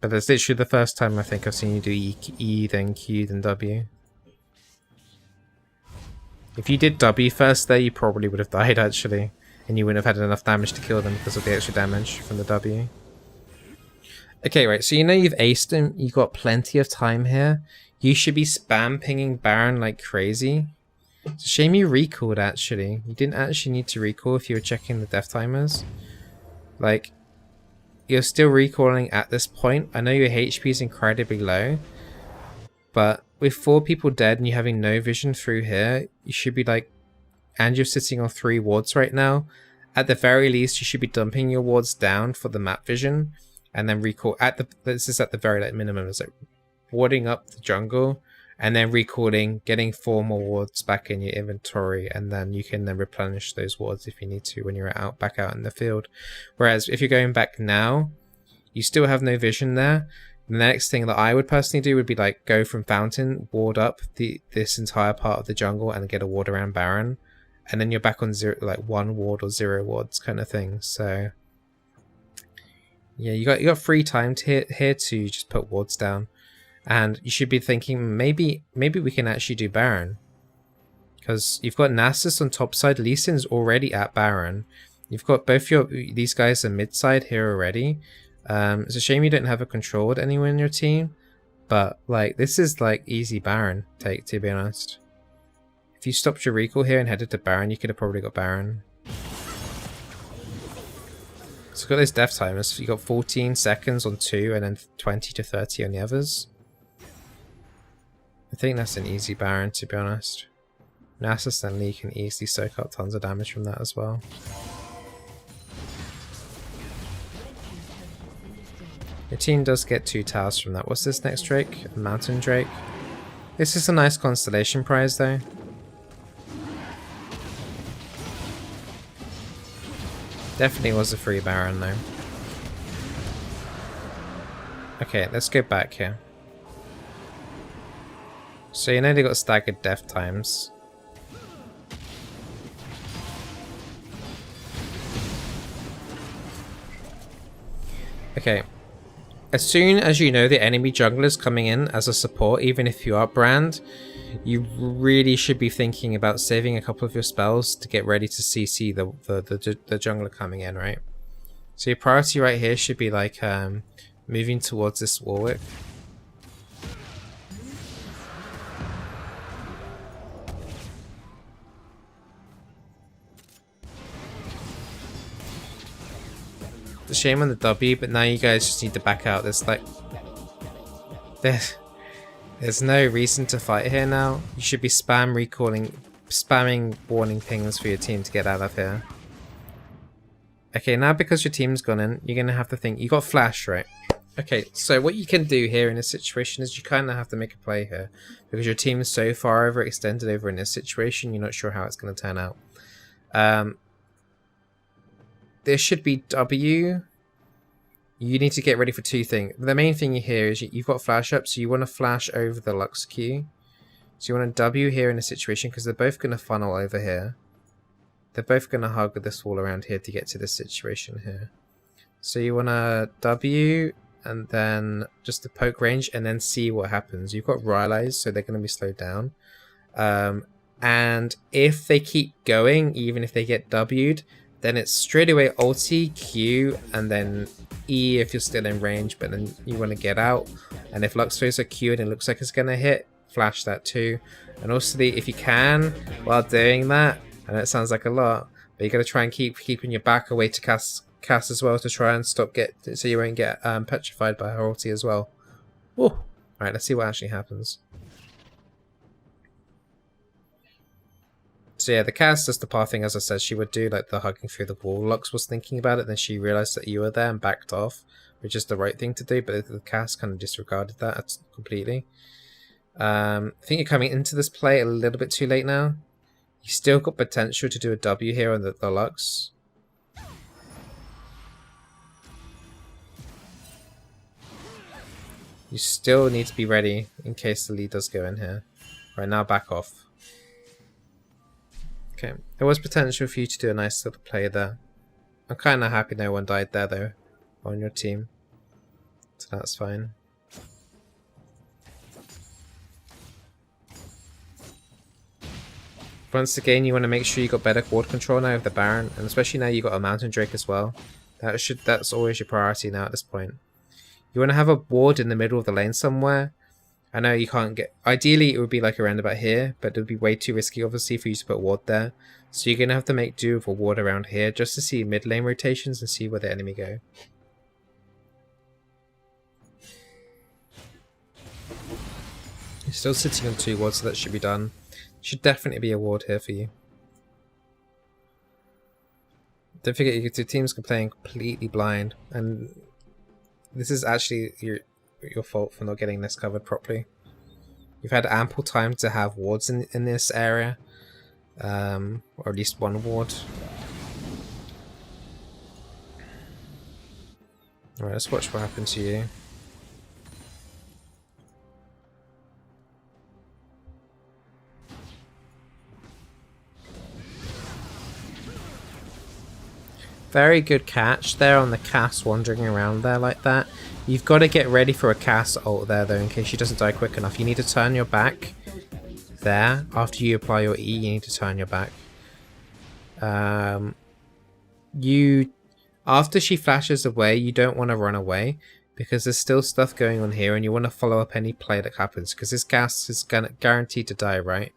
[SPEAKER 1] But that's literally the first time I think I've seen you do E then Q, then W. If you did W first there, you probably would have died actually. And you wouldn't have had enough damage to kill them because of the extra damage from the W. Okay, right, so you know you've aced him, you've got plenty of time here. You should be spam pinging Baron like crazy. It's a shame you recalled actually. You didn't actually need to recall if you were checking the death timers. Like, you're still recalling at this point. I know your HP is incredibly low, but with 4 people dead and you having no vision through here, you should be like, and you're sitting on 3 wards right now. At the very least, you should be dumping your wards down for the map vision, and then recall at the. This is at the very like minimum. It's like warding up the jungle, and then recalling, getting 4 more wards back in your inventory, and then you can then replenish those wards if you need to when you're back out in the field. Whereas if you're going back now, you still have no vision there. The next thing that I would personally do would be like go from Fountain, ward up this entire part of the jungle, and get a ward around Baron, and then you're back on 1 ward or 0 wards kind of thing. So yeah, you got free time to here to just put wards down. And you should be thinking, maybe we can actually do Baron. Because you've got Nasus on top side, Lee Sin's already at Baron. You've got both these guys are mid side here already. It's a shame you don't have a controlled anyone in your team. But like, this is like easy Baron take, to be honest. If you stopped your recall here and headed to Baron, you could have probably got Baron. So you've got those death timers. You got 14 seconds on 2 and then 20 to 30 on the others. I think that's an easy Baron, to be honest. Nasus and Lee can easily soak up tons of damage from that as well. Your team does get 2 towers from that. What's this next Drake? A Mountain Drake. This is a nice constellation prize though. Definitely was a free Baron though. Okay, let's go back here. So you know they got staggered death times. Okay. As soon as you know the enemy jungler is coming in as a support, even if you are Brand, you really should be thinking about saving a couple of your spells to get ready to CC the jungler coming in, right? So your priority right here should be like moving towards this Warwick. The shame on the W, but now you guys just need to back out. There's like there's no reason to fight here now. You should be spamming warning pings for your team to get out of here. Okay, now because your team's gone in, you're gonna have to think. You got flash, right? Okay, so what you can do here in this situation is you kind of have to make a play here because your team is so far overextended over in this situation. You're not sure how it's gonna turn out. There should be W. You need to get ready for 2 things. The main thing here is you've got flash up, so you want to flash over the Lux Q. So you want a W here in a situation because they're both going to funnel over here. They're both going to hug this wall around here to get to this situation here. So you want a W and then just the poke range and then see what happens. You've got Rylai's, so they're going to be slowed down. And if they keep going, even if they get W'd, then it's straight away ulti, Q, and then E if you're still in range, but then you want to get out. And if Lux throws a Q and it looks like it's going to hit, flash that too. And also, if you can, while doing that, and it sounds like a lot, but you got to try and keeping your back away to cast as well to try and so you won't get petrified by her ulti as well. Whoa. Alright, let's see what actually happens. So yeah, the cast does the pathing as I said she would do, like the hugging through the wall. Lux was thinking about it, then she realised that you were there and backed off, which is the right thing to do, but the cast kind of disregarded that completely. I think you're coming into this play a little bit too late now. You still got potential to do a W here on the Lux. You still need to be ready in case the lead does go in here. Right, now back off. Okay, there was potential for you to do a nice little play there. I'm kind of happy no one died there though, on your team. So that's fine. Once again, you want to make sure you got better ward control now with the Baron, and especially now you got a Mountain Drake as well. That's always your priority now at this point. You want to have a ward in the middle of the lane somewhere. I know you can't get... Ideally, it would be like around about here, but it would be way too risky, obviously, for you to put a ward there. So you're going to have to make do with a ward around here just to see mid lane rotations and see where the enemy go. You're still sitting on 2 wards, so that should be done. Should definitely be a ward here for you. Don't forget, your team's playing completely blind, and this is actually your fault for not getting this covered properly. You've had ample time to have wards in this area, or at least 1 ward. Alright, let's watch what happens to you. Very good catch there on the cast wandering around there like that. You've got to get ready for a cast ult there though in case she doesn't die quick enough. You need to turn your back there. After you apply your E, you need to turn your back. After she flashes away, you don't want to run away because there's still stuff going on here and you want to follow up any play that happens because this cast is guaranteed to die, right?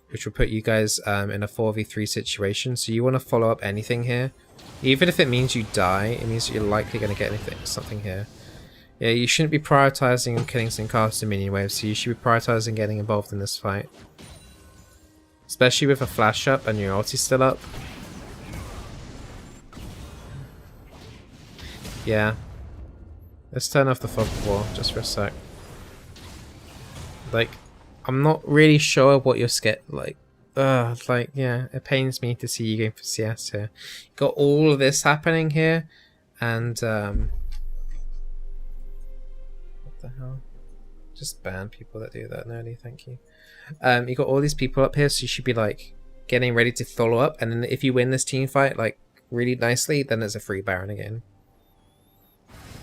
[SPEAKER 1] Which will put you guys in a 4v3 situation. So you want to follow up anything here. Even if it means you die, it means you're likely going to get something here. Yeah, you shouldn't be prioritizing killing some casts and minion waves, so you should be prioritizing getting involved in this fight. Especially with a flash up and your ulti still up. Yeah. Let's turn off the fog wall just for a sec. Like, I'm not really sure what you're scared, like, yeah, it pains me to see you going for CS here. You've got all of this happening here, and, what the hell? Just ban people that do that, nerdy, thank you. You got all these people up here, so you should be, like, getting ready to follow up, and then if you win this team fight, like, really nicely, then there's a free Baron again.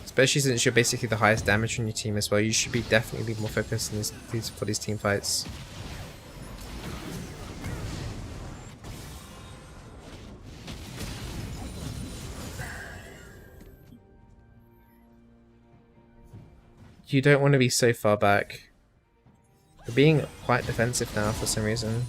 [SPEAKER 1] Especially since you're basically the highest damage on your team as well, you should be definitely more focused in for these team fights. You don't want to be so far back. You're being quite defensive now for some reason.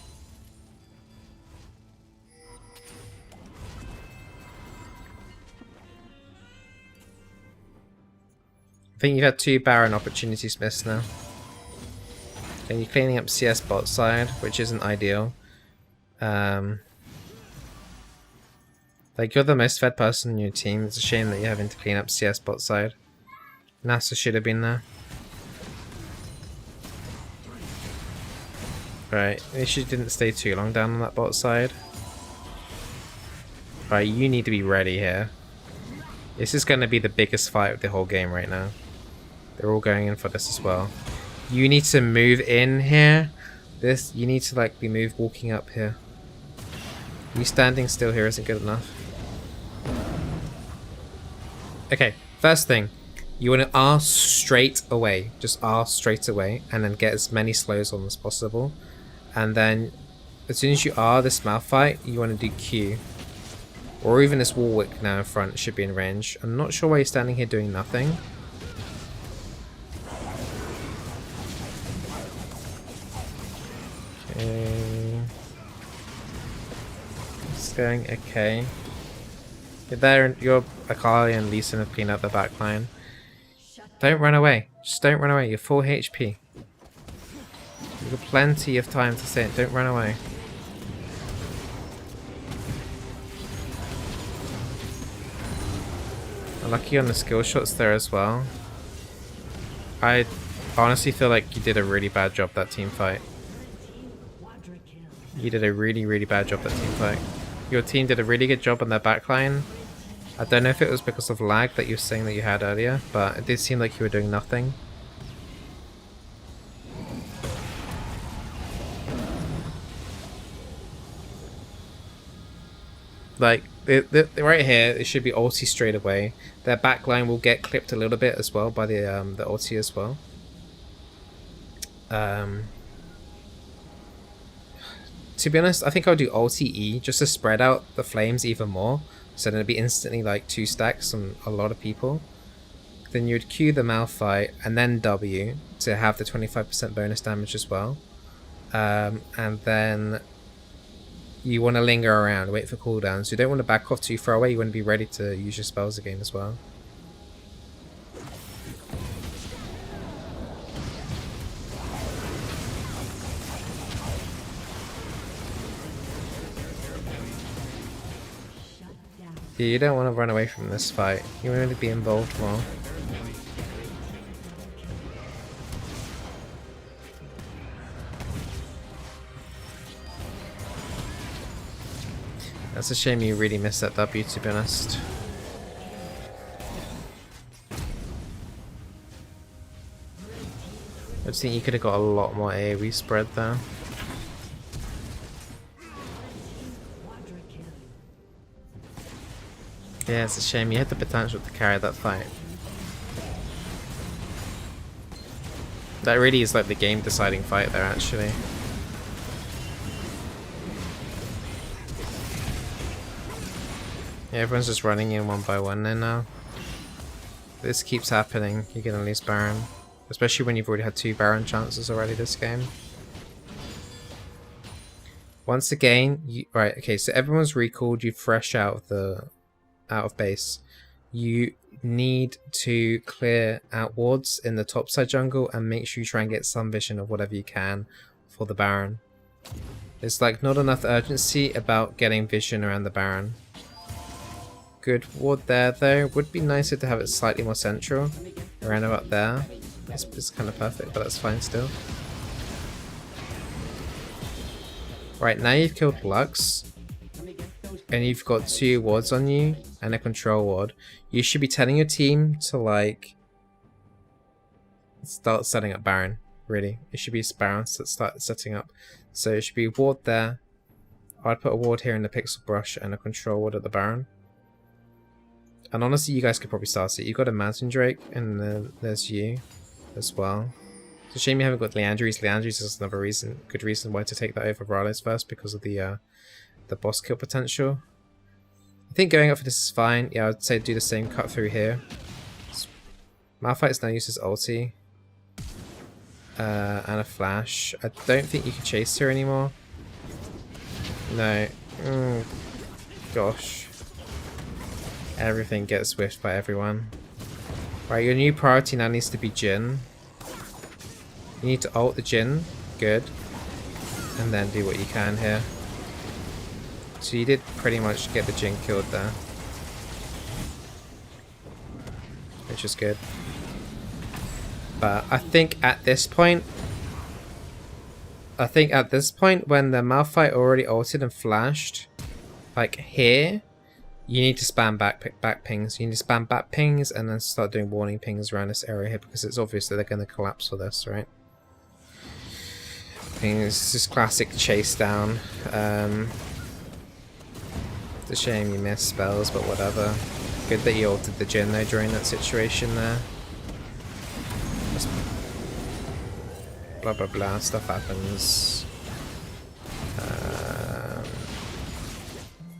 [SPEAKER 1] I think you've had 2 Baron opportunities missed now. And you're cleaning up CS bot side, which isn't ideal. Like, you're the most fed person in your team. It's a shame that you're having to clean up CS bot side. NASA should have been there. Right, they should didn't stay too long down on that bot side. Right, you need to be ready here. This is going to be the biggest fight of the whole game right now. They're all going in for this as well. You need to move in here. You need to like be walking up here. You standing still here isn't good enough. Okay, first thing. You want to R straight away. Just R straight away. And then get as many slows on as possible. And then, as soon as you R this Malphite, you want to do Q. Or even this Warwick now in front should be in range. I'm not sure why you're standing here doing nothing. Okay. It's going okay. You're there, your Akali and Lee Sin have cleaned up the back line. Don't run away. Just don't run away. You're full HP. You've got plenty of time to stay. Don't run away. Lucky on the skill shots there as well. I honestly feel like you did a really bad job that team fight. You did a really bad job that team fight. Your team did a really good job on their backline. I don't know if it was because of lag that you were saying that you had earlier, but it did seem like you were doing nothing. like right here, it should be ulti straight away. Their backline will get clipped a little bit as well by the ulti as well. To be honest, I think I'll do ulti E just to spread out the flames even more, so then it'll be instantly like 2 stacks on a lot of people. Then you'd Q the Malphite and then W to have the 25% bonus damage as well. And then you want to linger around, wait for cooldowns. You don't want to back off too far away, you want to be ready to use your spells again as well. Yeah, you don't want to run away from this fight. You want to be involved more. That's a shame you really missed that W, to be honest. I just think you could have got a lot more AoE spread there. Yeah, it's a shame. You had the potential to carry that fight. That really is like the game deciding fight there, actually. Yeah, everyone's just running in one by one there now. If this keeps happening, you're gonna lose Baron. Especially when you've already had 2 Baron chances already this game. Once again, right, okay, so everyone's recalled, you fresh out of base. You need to clear out wards in the topside jungle and make sure you try and get some vision of whatever you can for the Baron. There's like not enough urgency about getting vision around the Baron. Good ward there though. Would be nicer to have it slightly more central, around about there. It's kind of perfect, but that's fine still. Right, now you've killed Lux, and you've got 2 wards on you and a control ward. You should be telling your team to like start setting up Baron. Really, it should be Baron that start setting up. So it should be a ward there. I'd put a ward here in the pixel brush and a control ward at the Baron. And honestly, you guys could probably start it. You've got a Mountain Drake, and then there's you as well. It's a shame you haven't got Leandries. Leandries is another reason, good reason why to take that over Raleigh first, because of the boss kill potential. I think going up for this is fine. Yeah, I'd say do the same cut through here. Malphite's now uses ulti. And a flash. I don't think you can chase her anymore. No. Gosh. Everything gets whiffed by everyone. Right, your new priority now needs to be Jhin. You need to ult the Jhin. Good. And then do what you can here. So you did pretty much get the Jhin killed there. Which is good. But I think at this point, when the Malphite already ulted and flashed, like here, you need to spam back pings. You need to spam back pings and then start doing warning pings around this area here, because it's obvious that they're going to collapse for this, right? It's just classic chase down. It's a shame you missed spells, but whatever. Good that you ulted the Jhin though during that situation there. Blah blah blah, stuff happens.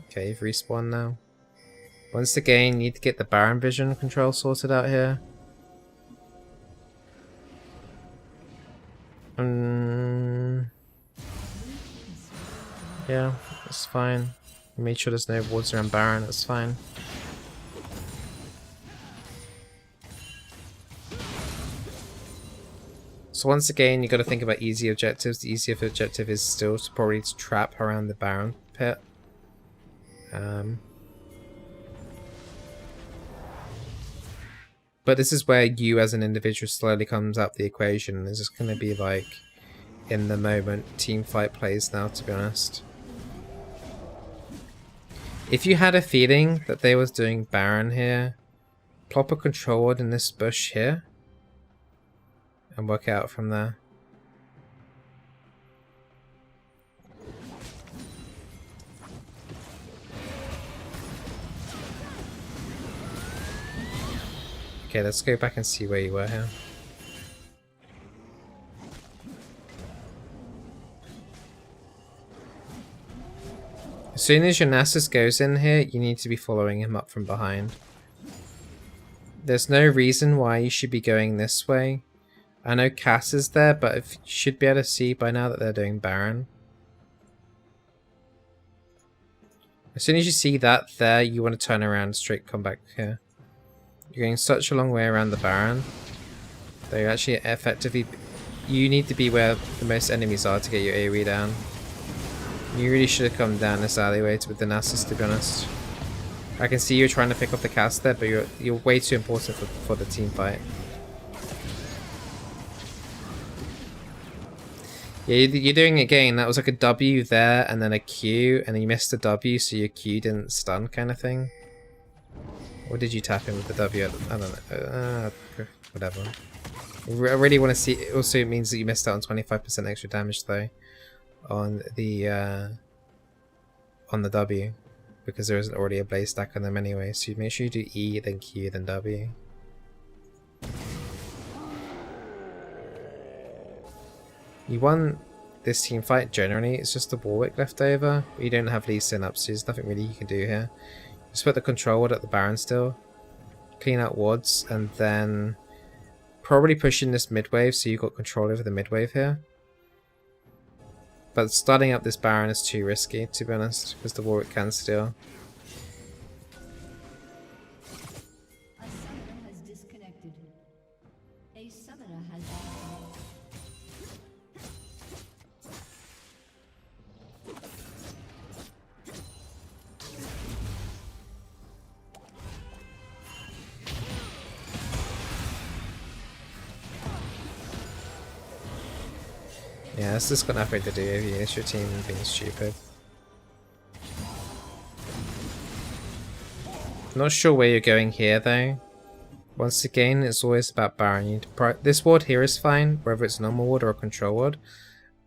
[SPEAKER 1] Okay, you've respawned now. Once again, you need to get the Baron vision control sorted out here. Yeah, that's fine. Made sure there's no wards around Baron, that's fine. So once again, you got to think about easy objectives. The easier objective is still to probably trap around the Baron pit. But this is where you as an individual slowly comes up the equation. It's just going to be like in the moment team fight plays now, to be honest. If you had a feeling that they was doing Baron here, plop a control ward in this bush here and work out from there. Okay, let's go back and see where you were here. As soon as your Nasus goes in here, you need to be following him up from behind. There's no reason why you should be going this way. I know Cass is there, but if you should be able to see by now that they're doing Baron. As soon as you see that there, you want to turn around and straight come back here. You're going such a long way around the Baron. That you actually effectively... You need to be where the most enemies are to get your AoE down. You really should have come down this alleyway with the Nasus, to be honest. I can see you're trying to pick up the cast there, but you're way too important for the team fight. Yeah, you're doing it again. That was like a W there, and then a Q, and then you missed the W, so your Q didn't stun, kind of thing. Or did you tap in with the W? I don't know. Whatever. I really want to see. It also means that you missed out on 25% extra damage, though, on the W, because there isn't already a blaze stack on them anyway. So you make sure you do E, then Q, then W. You won this team fight generally. It's just the Warwick left over. You don't have Lee Sin up, so there's nothing really you can do here. Just put the control ward at the Baron still. Clean out wards, and then probably push in this mid wave so you've got control over the mid wave here. But starting up this Baron is too risky, to be honest, because the Warwick can steal.
[SPEAKER 2] A summoner has disconnected. A summoner has
[SPEAKER 1] Yeah, it's just got nothing to do with you. It's your team being stupid. Not sure where you're going here though. Once again, it's always about Baron. You need to this ward here is fine, whether it's a normal ward or a control ward,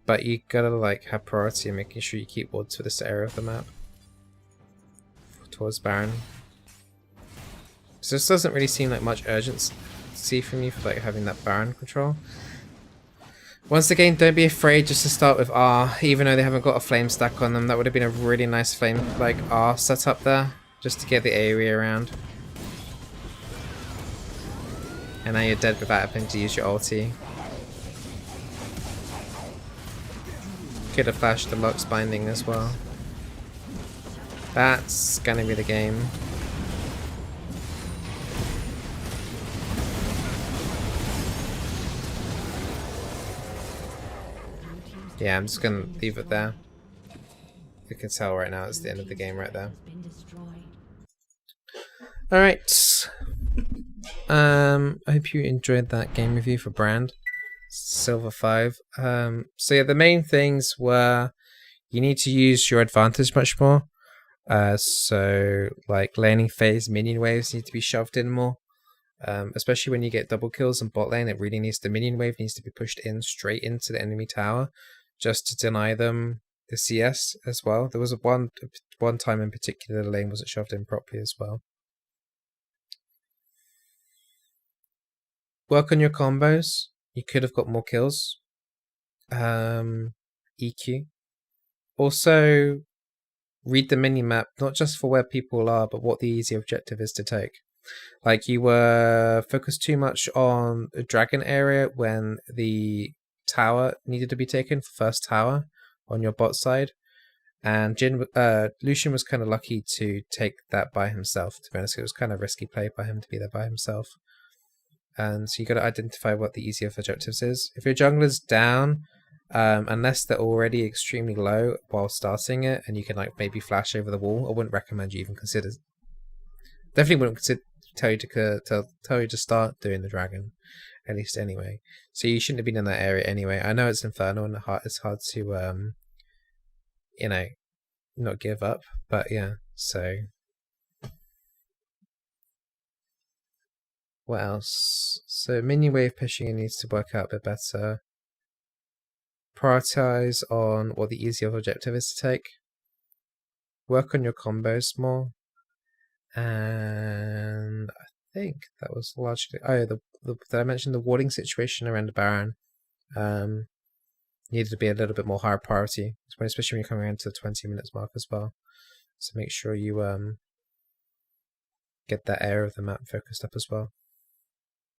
[SPEAKER 1] but you gotta like have priority in making sure you keep wards for this area of the map towards Baron. So this doesn't really seem like much urgency from you for like having that Baron control. Once again, don't be afraid just to start with R, even though they haven't got a flame stack on them. That would have been a really nice flame like R setup there, just to get the AoE around. And now you're dead without having to use your ulti. Could have flashed the Lux binding as well. That's gonna be the game. Yeah, I'm just gonna leave it there. You can tell right now it's the end of the game right there. Alright. I hope you enjoyed that game review for Brand. Silver 5. So yeah, the main things were you need to use your advantage much more. So like laning phase, minion waves need to be shoved in more. Especially when you get double kills in bot lane, it really needs the minion wave needs to be pushed in straight into the enemy tower, just to deny them the CS as well. There was one time in particular the lane wasn't shoved in properly as well. Work on your combos. You could have got more kills. EQ. Also, read the minimap, not just for where people are, but what the easy objective is to take. Like, you were focused too much on the dragon area when the tower needed to be taken for first tower on your bot side. And Lucian was kind of lucky to take that by himself, to be honest. It was kind of risky play by him to be there by himself. And so you got to identify what the easier of objectives is. If your jungler's down, unless they're already extremely low while starting it, and you can like maybe flash over the wall, I wouldn't recommend you even consider. Definitely wouldn't consider tell you to start doing the dragon, at least anyway. So you shouldn't have been in that area anyway. I know it's infernal and it's hard to you know, not give up, but yeah. So what else? So minion wave pushing needs to work out a bit better. Prioritize on what the easier objective is to take. Work on your combos more. And I think that was largely. Oh, did I mention the warding situation around the Baron? Needed to be a little bit more higher priority, especially when you're coming around to the 20 minutes mark as well. So make sure you get that area of the map focused up as well.